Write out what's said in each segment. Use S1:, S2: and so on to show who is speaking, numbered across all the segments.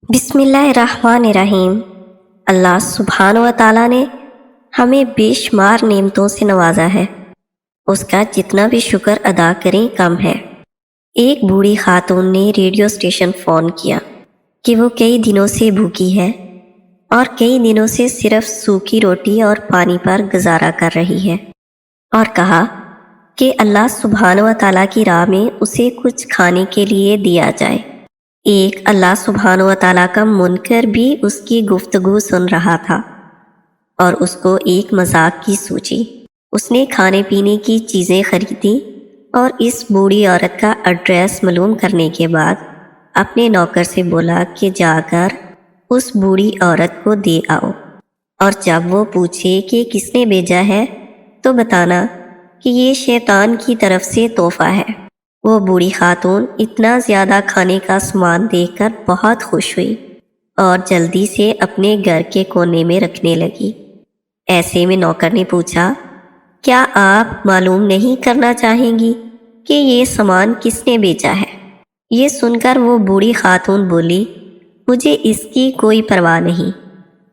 S1: बिस्मिल्लाहिर्रहमानिर्रहीम। अल्लाह सुब्हान व ताला ने हमें बेशुमार नेमतों से नवाजा है। उसका जितना भी शुक्र अदा करें कम है। एक बूढ़ी खातून ने रेडियो स्टेशन फ़ोन किया कि वो कई दिनों से भूखी है और कई दिनों से सिर्फ सूखी रोटी और पानी पर गुजारा कर रही है, और कहा कि अल्लाह सुब्हान व ताला की राह में उसे कुछ खाने के लिए दिया जाए। एक अल्लाह सुब्हान व ताला का मुनकर भी उसकी गुफ्तगू सुन रहा था और उसको एक मजाक की सूझी। उसने खाने पीने की चीज़ें खरीदी और इस बूढ़ी औरत का एड्रेस मालूम करने के बाद अपने नौकर से बोला कि जाकर उस बूढ़ी औरत को दे आओ, और जब वो पूछे कि किसने भेजा है तो बताना कि ये शैतान की तरफ से तोहफा है। वो बूढ़ी खातून इतना ज़्यादा खाने का सामान देखकर बहुत खुश हुई और जल्दी से अपने घर के कोने में रखने लगी। ऐसे में नौकर ने पूछा, क्या आप मालूम नहीं करना चाहेंगी कि ये सामान किसने बेचा है? ये सुनकर वो बूढ़ी खातून बोली, मुझे इसकी कोई परवाह नहीं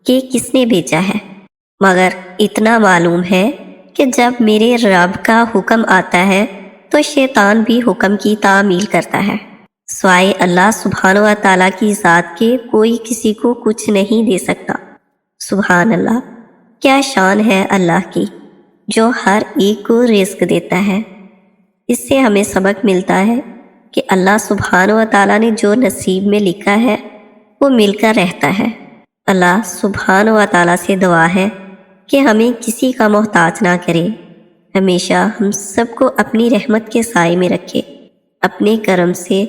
S1: कि किसने बेचा है, मगर इतना मालूम है कि जब मेरे रब का हुक्म आता है तो शैतान भी हुक्म की तामील करता है। स्वाए अल्लाह सुब्हान व ताला की ज़ात के कोई किसी को कुछ नहीं दे सकता। सुब्हान अल्लाह, क्या शान है अल्लाह की जो हर एक को रिज़्क देता है। इससे हमें सबक मिलता है कि अल्लाह सुब्हान व ताला ने जो नसीब में लिखा है वो मिलकर रहता है। अल्लाह सुब्हान व ताला से दुआ है कि हमें किसी का मोहताज ना करे, हमेशा हम सबको अपनी रहमत के साए में रखे, अपने करम से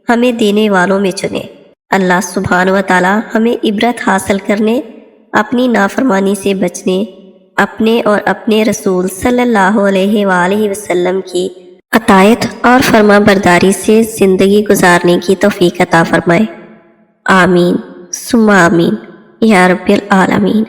S1: हमें देने वालों में चुने। अल्लाह सुब्हान व ताला हमें इबरत हासिल करने, अपनी नाफरमानी से बचने, अपने और अपने रसूल सल्लल्लाहु अलैहि वसल्लम की अतायत और फर्मा बरदारी से ज़िंदगी गुजारने की तौफीक अता फरमाए। आमीन सुम्मा आमीन या रब्बिल आलमीन।